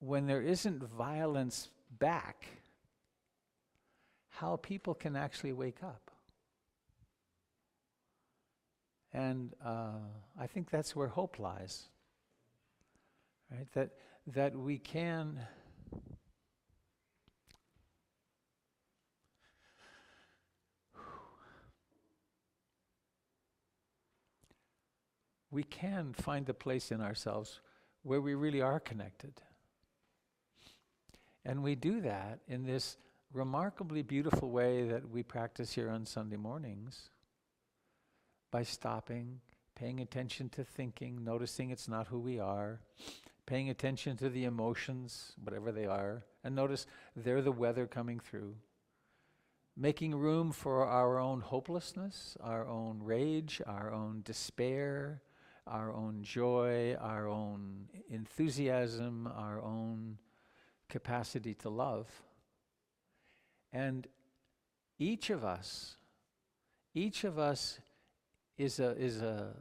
when there isn't violence back, how people can actually wake up. And I think that's where hope lies, right? That we can find a place in ourselves where we really are connected. And we do that in this remarkably beautiful way that we practice here on Sunday mornings, by stopping, paying attention to thinking, noticing it's not who we are, paying attention to the emotions, whatever they are, and notice they're the weather coming through. Making room for our own hopelessness, our own rage, our own despair, our own joy, our own enthusiasm, our own capacity to love. And each of us is a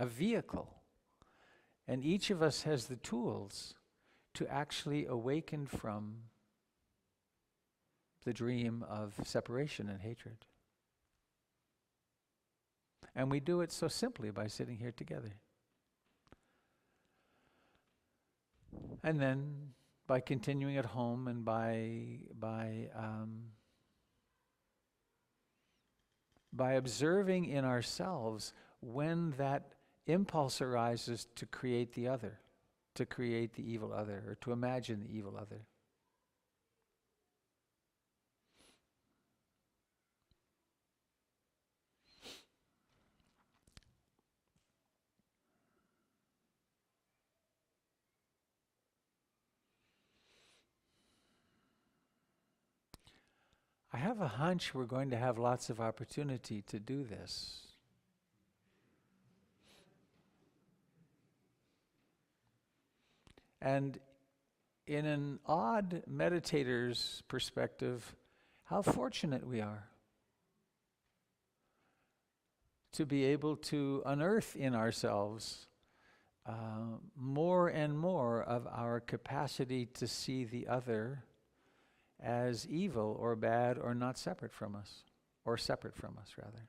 vehicle, and each of us has the tools to actually awaken from the dream of separation and hatred. And we do it so simply by sitting here together. And then by continuing at home and by observing in ourselves when that impulse arises to create the other, to create the evil other, or to imagine the evil other. I have a hunch we're going to have lots of opportunity to do this. And in an odd meditator's perspective, how fortunate we are to be able to unearth in ourselves more and more of our capacity to see the other as evil or bad or not separate from us, or separate from us, rather.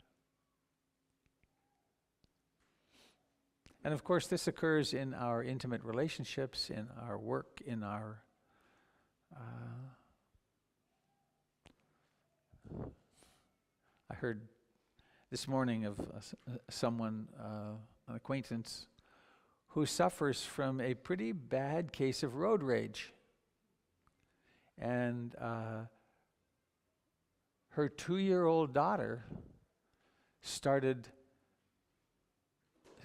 And of course, this occurs in our intimate relationships, in our work, in our I heard this morning of someone, an acquaintance, who suffers from a pretty bad case of road rage. And her 2-year-old daughter started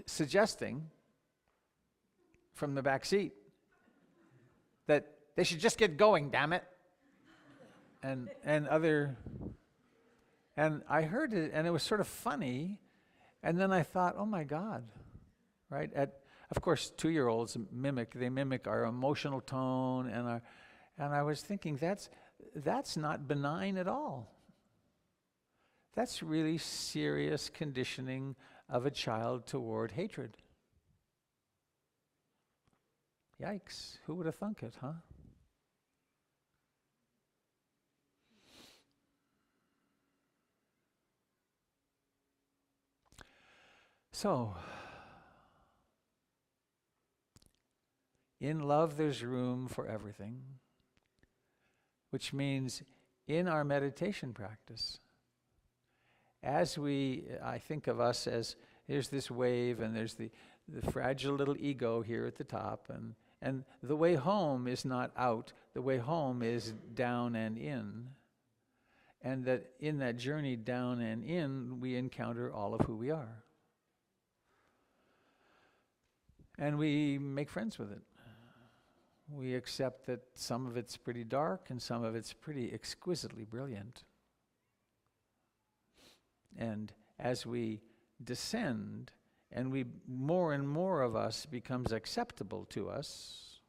suggesting from the back seat that they should just get going, damn it. And I heard it, and it was sort of funny. And then I thought, oh my God, right? Of course, 2-year-olds mimic our emotional tone, and I was thinking that's not benign at all. That's really serious conditioning of a child toward hatred. Yikes, who would have thunk it, huh? So, in love there's room for everything, which means in our meditation practice, I think of us as, here's this wave and there's the fragile little ego here at the top, and the way home is not out, the way home is down and in. And that in that journey down and in, we encounter all of who we are. And we make friends with it. We accept that some of it's pretty dark and some of it's pretty exquisitely brilliant. And as we descend, and more and more of us becomes acceptable to us,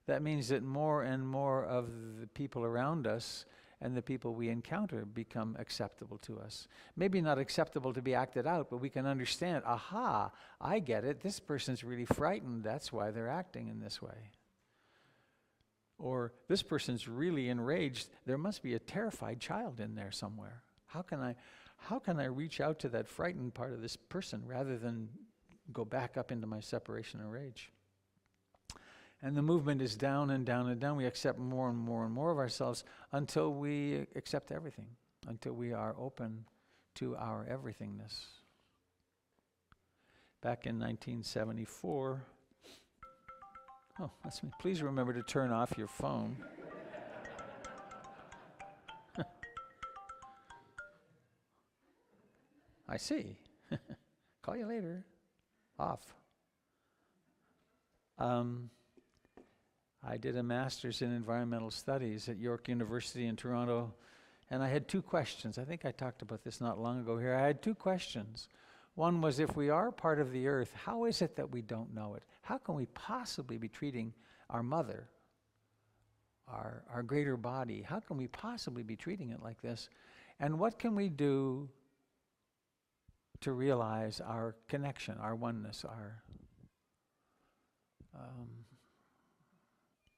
that means that more and more of the people around us and the people we encounter become acceptable to us. Maybe not acceptable to be acted out, but we can understand, aha, I get it. This person's really frightened. That's why they're acting in this way. Or this person's really enraged. There must be a terrified child in there somewhere. How can I reach out to that frightened part of this person rather than go back up into my separation and rage? And the movement is down and down and down. We accept more and more and more of ourselves until we accept everything, until we are open to our everythingness. Back in 1974, oh, that's me. Please remember to turn off your phone. I see. Call you later. Off. I did a master's in environmental studies at York University in Toronto, and I had two questions. I think I talked about this not long ago here. I had two questions. One was, if we are part of the earth, how is it that we don't know it? How can we possibly be treating our mother, our greater body? How can we possibly be treating it like this? And what can we do to realize our connection, our oneness,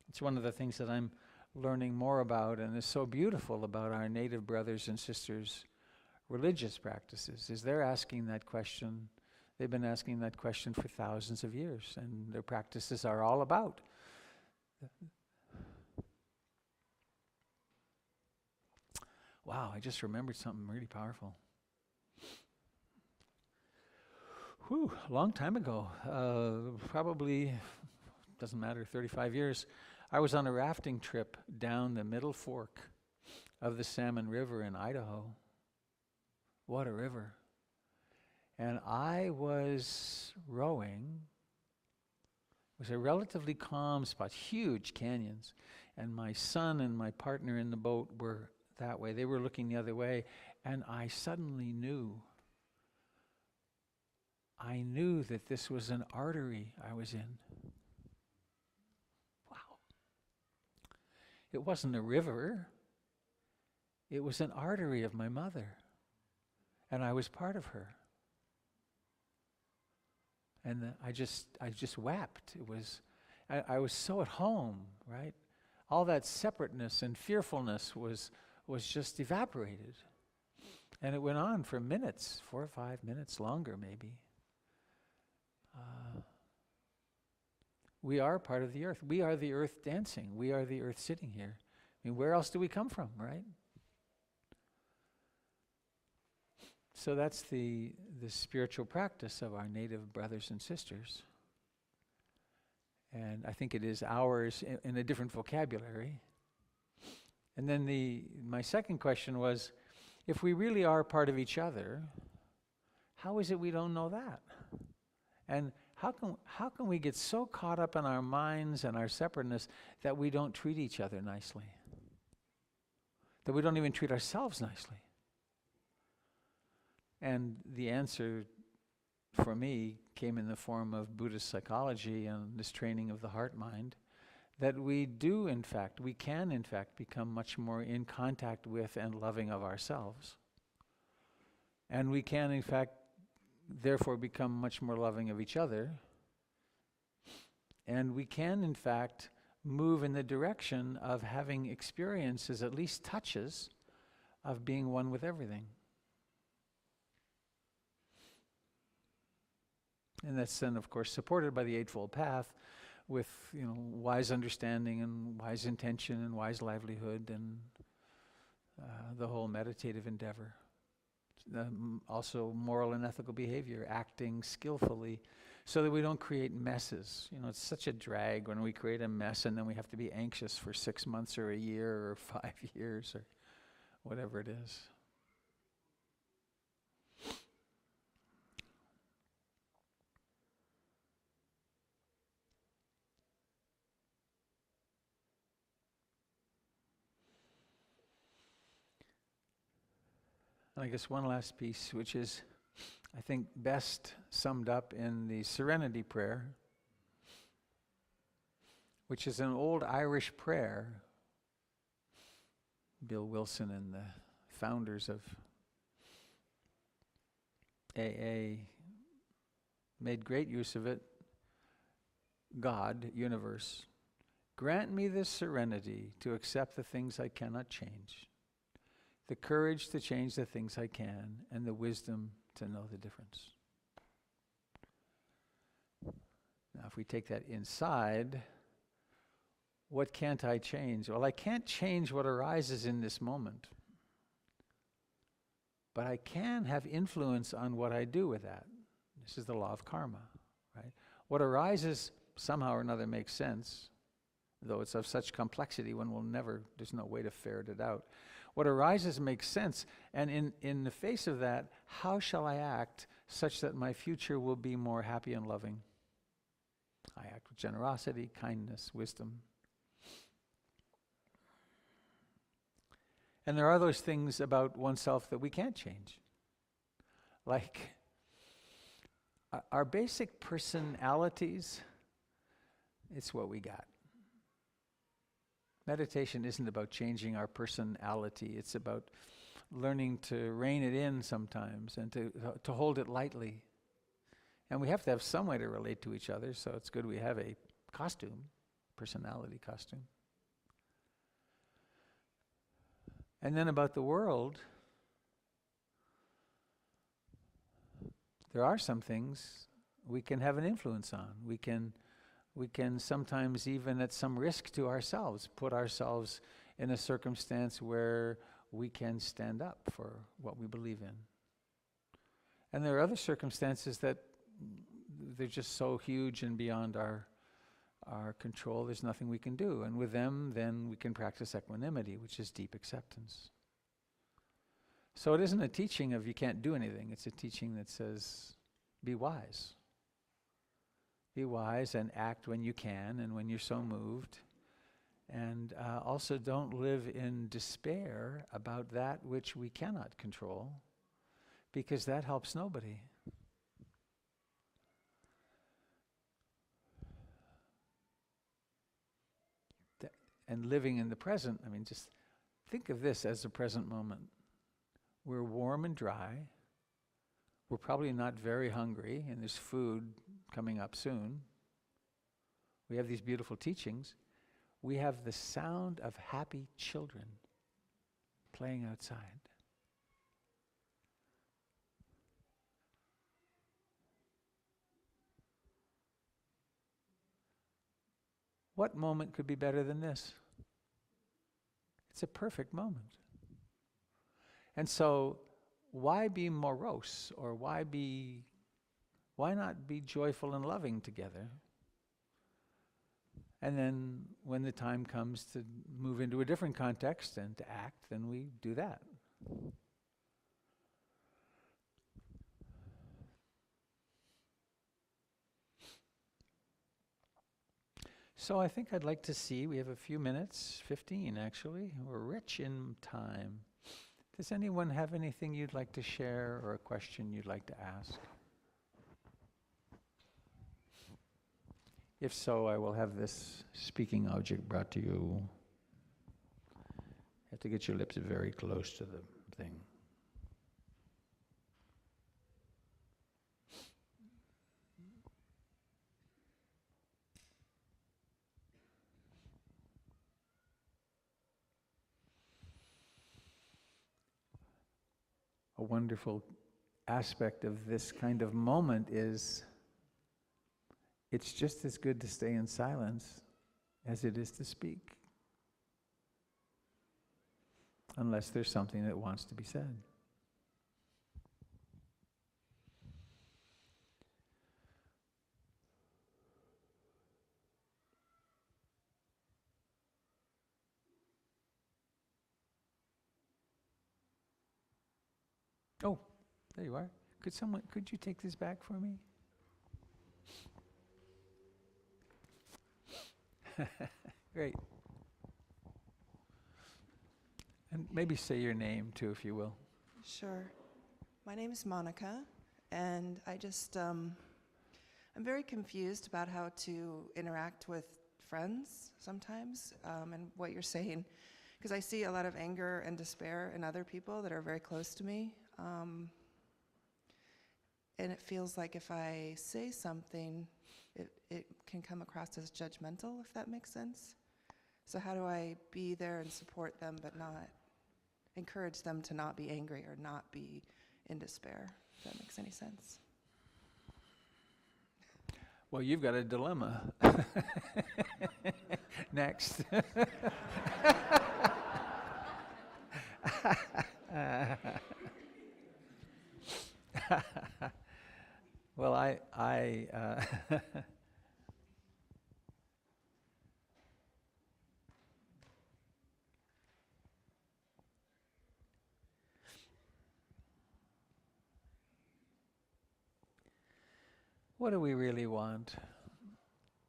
it's one of the things that I'm learning more about, and is so beautiful about our Native brothers and sisters' religious practices, is they're asking that question. They've been asking that question for thousands of years, and their practices are all about. Wow, I just remembered something really powerful. Whew, a long time ago, probably, doesn't matter, 35 years, I was on a rafting trip down the Middle Fork of the Salmon River in Idaho. What a river. And I was rowing. It was a relatively calm spot, huge canyons. And my son and my partner in the boat were that way. They were looking the other way. And I suddenly knew. I knew that this was an artery I was in. Wow. It wasn't a river. It was an artery of my mother. And I was part of her. And I just wept. It was, I was so at home, right? All that separateness and fearfulness was just evaporated. And it went on for minutes, 4 or 5 minutes longer maybe. We are part of the earth. We are the earth dancing. We are the earth sitting here. I mean, where else do we come from, right? So that's the spiritual practice of our Native brothers and sisters. And I think it is ours in a different vocabulary. And then my second question was, if we really are part of each other, how is it we don't know that? And how can we get so caught up in our minds and our separateness that we don't treat each other nicely? That we don't even treat ourselves nicely? And the answer for me came in the form of Buddhist psychology and this training of the heart-mind, that we can in fact become much more in contact with and loving of ourselves. And we can in fact therefore become much more loving of each other. And we can in fact move in the direction of having experiences, at least touches, of being one with everything. And that's then, of course, supported by the Eightfold Path with, wise understanding and wise intention and wise livelihood and the whole meditative endeavor. Also moral and ethical behavior, acting skillfully so that we don't create messes. It's such a drag when we create a mess and then we have to be anxious for 6 months or a year or 5 years or whatever it is. And I guess one last piece, which is, I think, best summed up in the Serenity Prayer, which is an old Irish prayer Bill Wilson and the founders of AA made great use of it. God, universe, grant me the serenity to accept the things I cannot change, the courage to change the things I can, and the wisdom to know the difference. Now, if we take that inside, what can't I change? Well, I can't change what arises in this moment, but I can have influence on what I do with that. This is the law of karma, right? What arises somehow or another makes sense, though it's of such complexity one will never, there's no way to ferret it out. What arises makes sense, and in the face of that, how shall I act such that my future will be more happy and loving? I act with generosity, kindness, wisdom. And there are those things about oneself that we can't change. Like our basic personalities, it's what we got. Meditation isn't about changing our personality. It's about learning to rein it in sometimes and to hold it lightly. And we have to have some way to relate to each other, so it's good we have a costume, personality costume. And then about the world, there are some things we can have an influence on. We can sometimes, even at some risk to ourselves, put ourselves in a circumstance where we can stand up for what we believe in. And there are other circumstances that they're just so huge and beyond our control, there's nothing we can do. And with them, then we can practice equanimity, which is deep acceptance. So it isn't a teaching of you can't do anything. It's a teaching that says, be wise. Be wise and act when you can and when you're so moved. And also don't live in despair about that which we cannot control, because that helps nobody. And living in the present, I mean, just think of this as a present moment. We're warm and dry. We're probably not very hungry, and there's food coming up soon. We have these beautiful teachings. We have the sound of happy children playing outside. What moment could be better than this? It's a perfect moment. And so, why be morose, or why not be joyful and loving together? And then when the time comes to move into a different context and to act, then we do that. So I think I'd like to see, we have a few minutes, 15 actually, we're rich in time. Does anyone have anything you'd like to share or a question you'd like to ask? If so, I will have this speaking object brought to you. You have to get your lips very close to the thing. A wonderful aspect of this kind of moment is it's just as good to stay in silence as it is to speak, unless there's something that wants to be said. Oh, there you are. Could you take this back for me? Great. And maybe say your name too, if you will. Sure. My name is Monica, and I just, I'm very confused about how to interact with friends sometimes, and what you're saying because I see a lot of anger and despair in other people that are very close to me. And it feels like if I say something, it can come across as judgmental, if that makes sense. So how do I be there and support them, but not encourage them to not be angry or not be in despair, if that makes any sense? Well, you've got a dilemma. Next. Well, what do we really want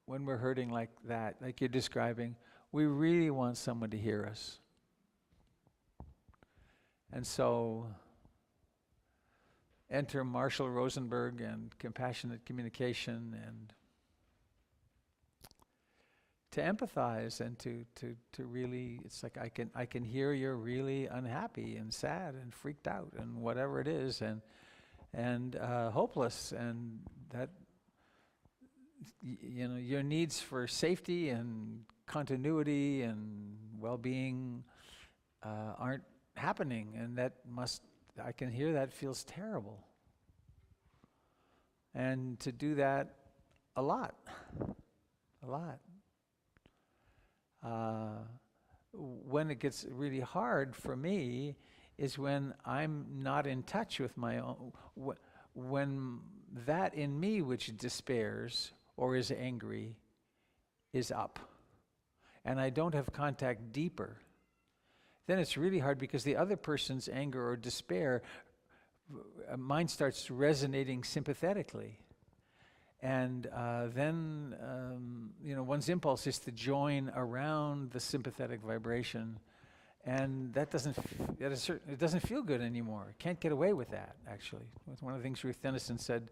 when we're hurting like that, like you're describing? We really want someone to hear us. And so enter Marshall Rosenberg and compassionate communication, and to empathize and to really, it's like I can hear you're really unhappy and sad and freaked out and whatever it is, and hopeless, and that your needs for safety and continuity and well-being aren't happening, and I can hear that feels terrible. And to do that a lot. When it gets really hard for me is when I'm not in touch with my own, when that in me which despairs or is angry is up, and I don't have contact deeper. Then it's really hard because the other person's anger or despair, mine starts resonating sympathetically. And then, one's impulse is to join around the sympathetic vibration. And that it doesn't feel good anymore. Can't get away with that, actually. One of the things Ruth Denison said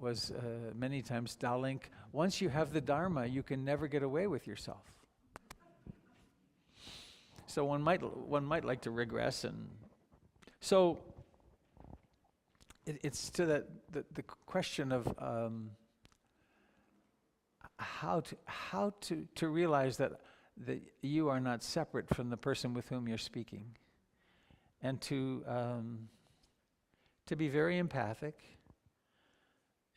was many times, Dalink, once you have the Dharma, you can never get away with yourself. So one might like to regress, and so it's to the question of how to realize that you are not separate from the person with whom you're speaking, and to be very empathic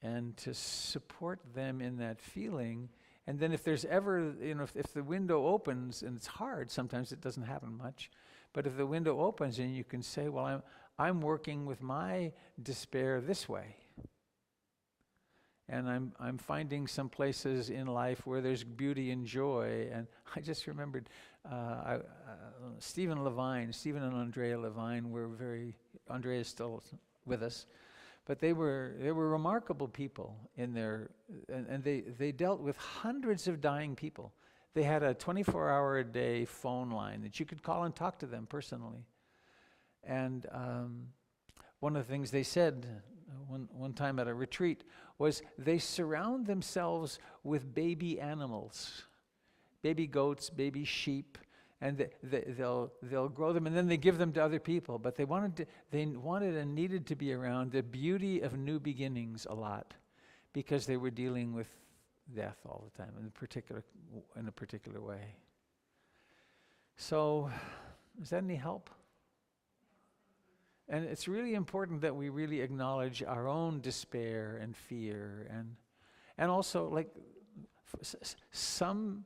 and to support them in that feeling. And then if there's ever, if the window opens, and it's hard, sometimes it doesn't happen much, but if the window opens and you can say, well, I'm working with my despair this way. And I'm finding some places in life where there's beauty and joy. And I just remembered Stephen and Andrea Levine were Andrea is still with us, but they were remarkable people in their, and they dealt with hundreds of dying people. They had a 24-hour-a-day phone line that you could call and talk to them personally. And one of the things they said one time at a retreat was they surround themselves with baby animals, baby goats, baby sheep, and they'll grow them, and then they give them to other people. But they wanted and needed to be around the beauty of new beginnings a lot, because they were dealing with death all the time in a particular way. So, is that any help? And it's really important that we really acknowledge our own despair and fear, and also, like, some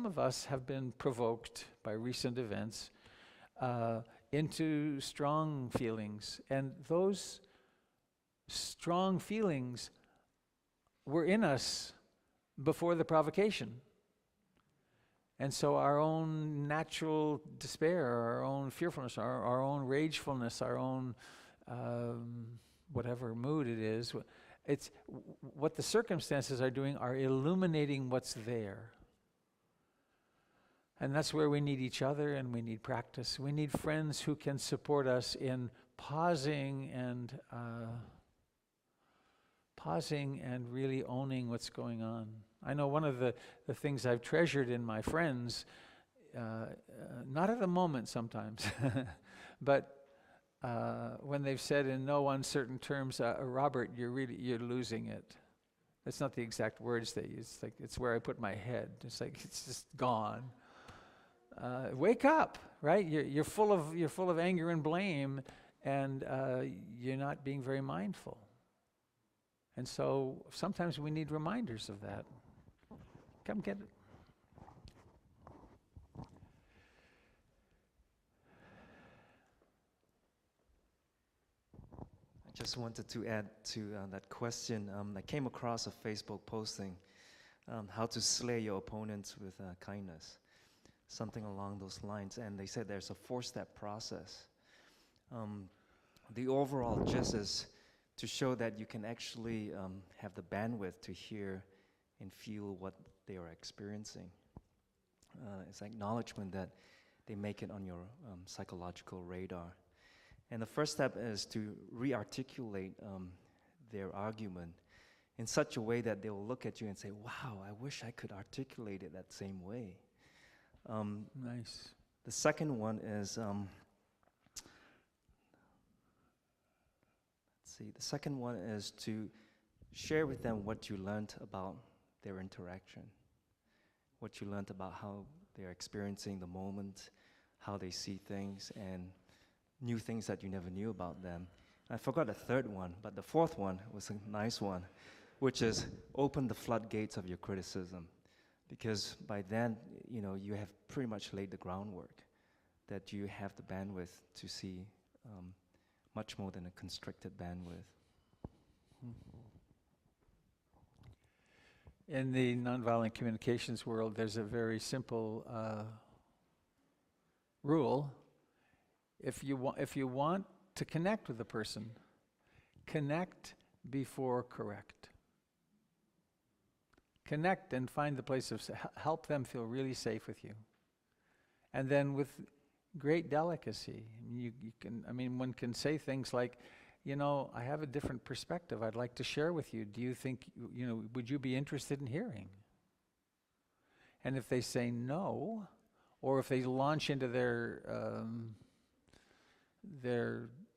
of us have been provoked by recent events into strong feelings, and those strong feelings were in us before the provocation. And so our own natural despair, our own fearfulness, our own ragefulness, our own whatever mood it is, it's what the circumstances are doing are illuminating what's there. And that's where we need each other, and we need practice. We need friends who can support us in pausing and really owning what's going on. I know one of the things I've treasured in my friends not at the moment sometimes, but when they've said in no uncertain terms, Robert, you're losing it. That's not the exact words they use. It's like, it's where I put my head. It's like, it's just gone. Wake up, right? You're full of anger and blame, and you're not being very mindful. And so sometimes we need reminders of that. Come get it. I just wanted to add to that question. I came across a Facebook posting, how to slay your opponents with kindness, something along those lines. And they said there's a 4-step process. The overall gist is to show that you can actually have the bandwidth to hear and feel what they are experiencing. It's acknowledgement that they make it on your psychological radar. And the first step is to re-articulate their argument in such a way that they will look at you and say, wow, I wish I could articulate it that same way. Nice. The second one is, the second one is to share with them what you learned about their interaction, what you learned about how they're experiencing the moment, how they see things, and new things that you never knew about them. I forgot the third one, but the fourth one was a nice one, which is open the floodgates of your criticism. Because by then, you have pretty much laid the groundwork that you have the bandwidth to see much more than a constricted bandwidth. In the nonviolent communications world, there's a very simple rule. If you want to connect with a person, connect before correct. Connect and find the place of help them feel really safe with you. And then with great delicacy, one can say things like, I have a different perspective I'd like to share with you. Do you think, would you be interested in hearing? And if they say no, or if they launch into their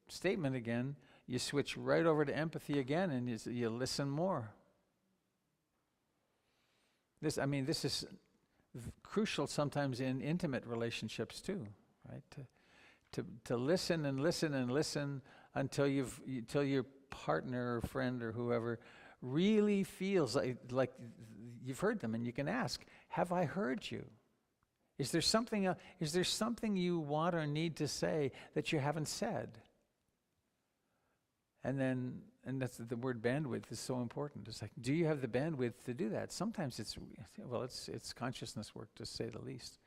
statement again, you switch right over to empathy again, and you listen more. This is crucial sometimes in intimate relationships too, right? To listen and listen and listen until your partner or friend or whoever really feels like you've heard them, and you can ask, "Have I heard you? Is there something you want or need to say that you haven't said?" And that's the word bandwidth is so important. It's like, do you have the bandwidth to do that? Sometimes it's consciousness work, to say the least.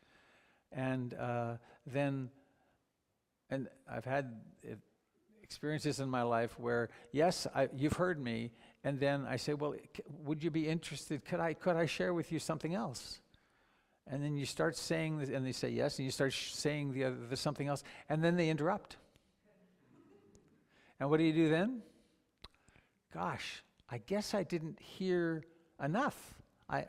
And then I've had experiences in my life where, yes, you've heard me, and then I say, well, would you be interested? Could I share with you something else? And then you start saying this, and they say yes, and you start saying the something else, and then they interrupt. And what do you do then? Gosh, I guess I didn't hear enough. I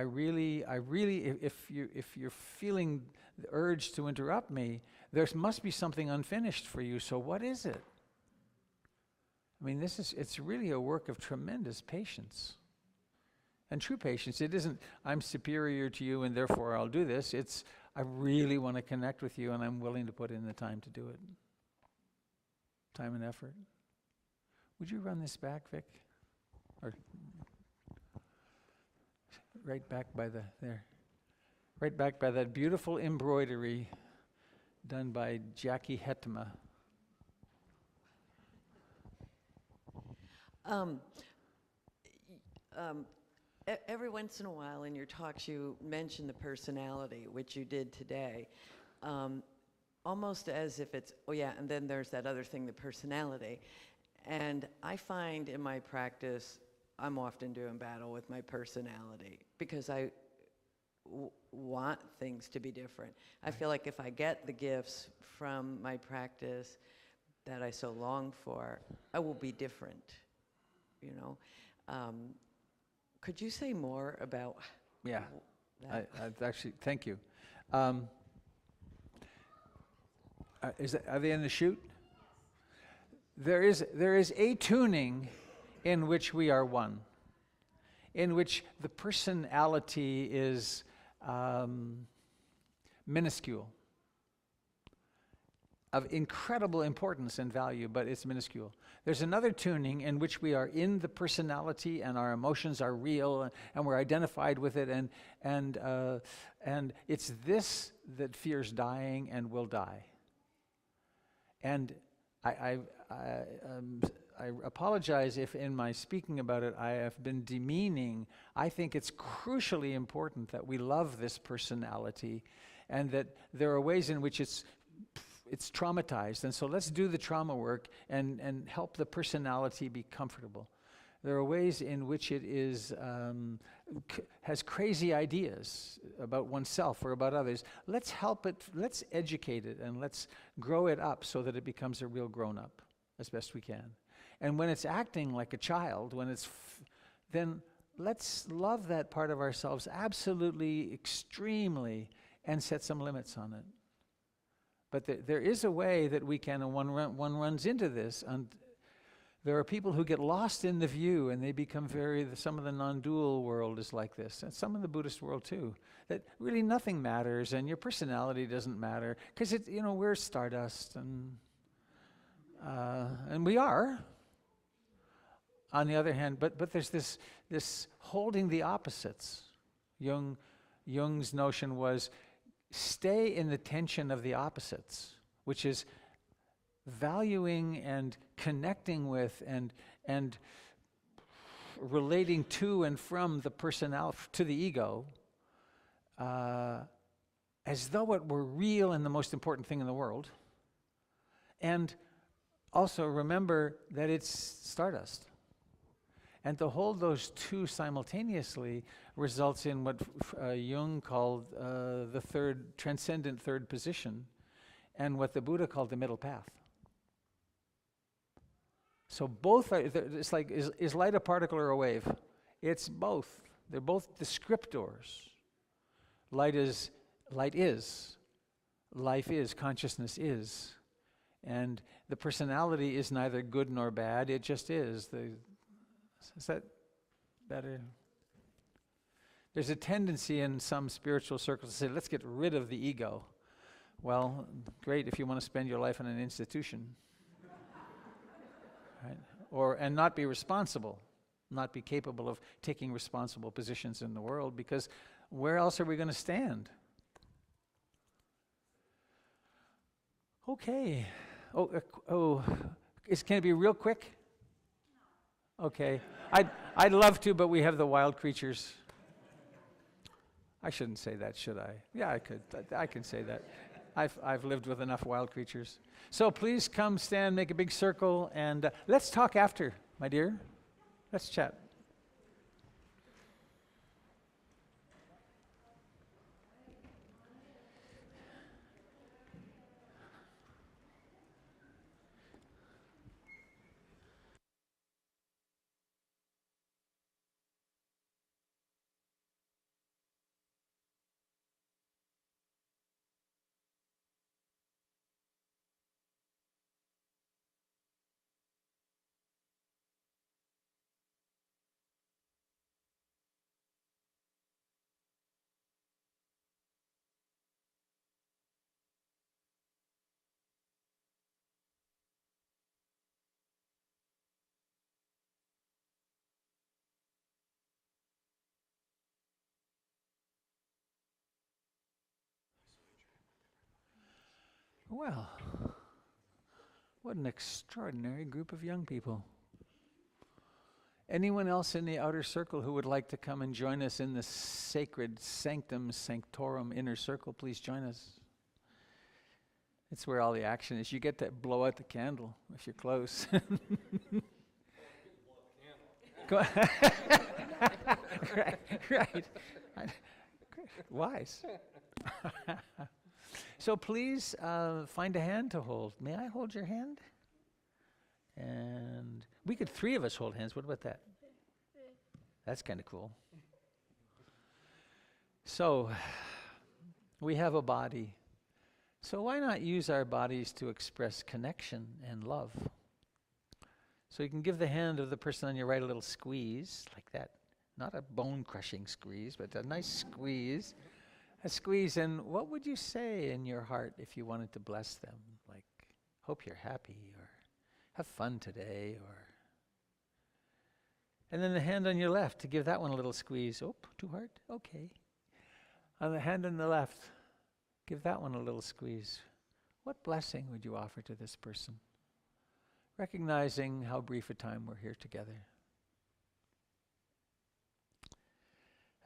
really, if you're feeling the urge to interrupt me, there must be something unfinished for you. So what is it? It's really a work of tremendous patience. And true patience, it isn't, I'm superior to you and therefore I'll do this. It's, I really want to connect with you and I'm willing to put in the time to do it. Time and effort. Would you run this back, Vic? Or right back by right back by that beautiful embroidery done by Jackie Hetema. Every once in a while in your talks you mention the personality, which you did today, almost as if it's, oh yeah, and then there's that other thing, the personality. And I find in my practice, I'm often doing battle with my personality because I want things to be different. I feel like if I get the gifts from my practice that I so long for, I will be different, Could you say more about that. Actually, thank you. Are they in the chute? There is a tuning in which we are one, in which the personality is minuscule, of incredible importance and value, but it's minuscule. There's another tuning in which we are in the personality and our emotions are real and we're identified with it, and it's this that fears dying and will die. And I apologize if in my speaking about it I have been demeaning. I think it's crucially important that we love this personality and that there are ways in which it's traumatized. And so let's do the trauma work and help the personality be comfortable. There are ways in which it is has crazy ideas about oneself or about others. Let's help it, let's educate it, and let's grow it up so that it becomes a real grown-up as best we can. And when it's acting like a child, when it's then let's love that part of ourselves absolutely, extremely, and set some limits on it. But there is a way that we can, and one runs into this, and there are people who get lost in the view, and they become some of the non-dual world is like this, and some of the Buddhist world too, that really nothing matters, and your personality doesn't matter, because we're stardust, and we are. On the other hand, but there's this holding the opposites. Jung's notion was stay in the tension of the opposites, which is valuing and connecting with and relating to and from the personality, to the ego, as though it were real and the most important thing in the world. And also remember that it's stardust. And to hold those two simultaneously results in what Jung called the transcendent third position, and what the Buddha called the middle path. So both are, it's like, is light a particle or a wave? It's both. They're both descriptors. Light is, life is, consciousness is. And the personality is neither good nor bad, it just is. Is that better? There's a tendency in some spiritual circles to say, let's get rid of the ego. Well, great if you want to spend your life in an institution. Right? And not be responsible, not be capable of taking responsible positions in the world, because where else are we going to stand? Okay. Can it be real quick? Okay. I'd love to, but we have the wild creatures. I shouldn't say that, should I? Yeah, I could. I can say that. I've lived with enough wild creatures. So please come stand, make a big circle, and let's talk after, my dear. Let's chat. Well, what an extraordinary group of young people. Anyone else in the outer circle who would like to come and join us in the sacred sanctum sanctorum inner circle, please join us. It's where all the action is. You get to blow out the candle if you're close. Right. Wise. So please find a hand to hold. May I hold your hand? And we could, 3 of us hold hands. What about that? That's kind of cool. So, we have a body. So why not use our bodies to express connection and love? So you can give the hand of the person on your right a little squeeze, like that. Not a bone-crushing squeeze, but a nice squeeze. A squeeze, and what would you say in your heart if you wanted to bless them? Like, hope you're happy, or have fun today, or... And then the hand on your left, to give that one a little squeeze. Oh, too hard? Okay. On the hand on the left, give that one a little squeeze. What blessing would you offer to this person? Recognizing how brief a time we're here together.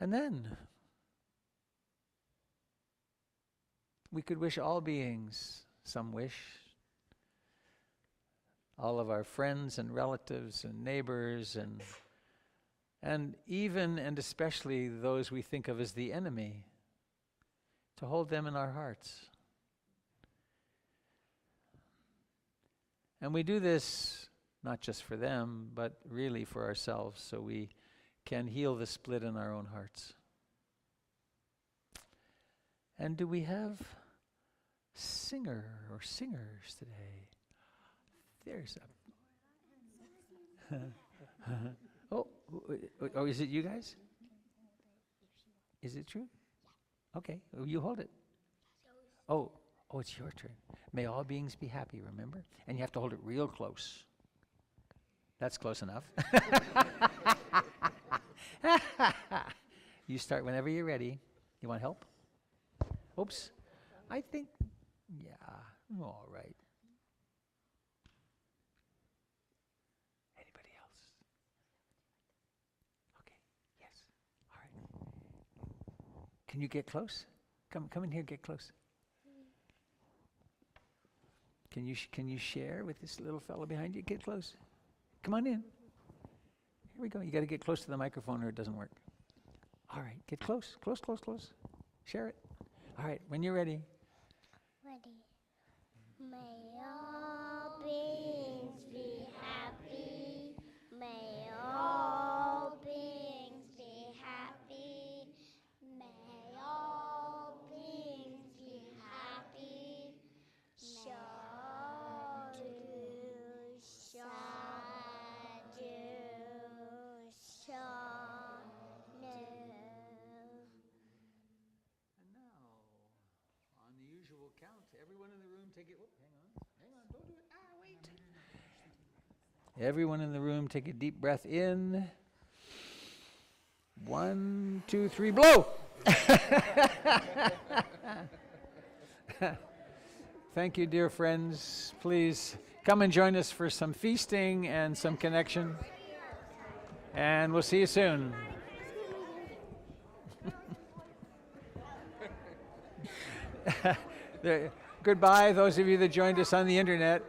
And then, we could wish all beings some wish. All of our friends and relatives and neighbors and even and especially those we think of as the enemy, to hold them in our hearts. And we do this not just for them, but really for ourselves, so we can heal the split in our own hearts. And do we have singer or singers today? There's a... Oh, is it you guys? Is it true? Okay, you hold it. Oh, it's your turn. May all beings be happy, remember? And you have to hold it real close. That's close enough. You start whenever you're ready. You want help? Oops. I think, yeah, all right. Anybody else? Okay, yes, all right. Can you get close? Come in here, get close. Can you share with this little fellow behind you? Get close. Come on in. Here we go. You got to get close to the microphone or it doesn't work. All right, get close. Close. Share it. All right, when you're ready. Ready. May all beings be happy. May all beings be happy. May all beings be happy. Shadu, shadu, shanu. And now, on the usual count, everyone in the room take it. Whoop, hang on, don't do it. Wait. Everyone in the room take a deep breath in. 1, 2, 3, blow! Thank you, dear friends. Please come and join us for some feasting and some connection. And we'll see you soon. Goodbye, those of you that joined us on the internet.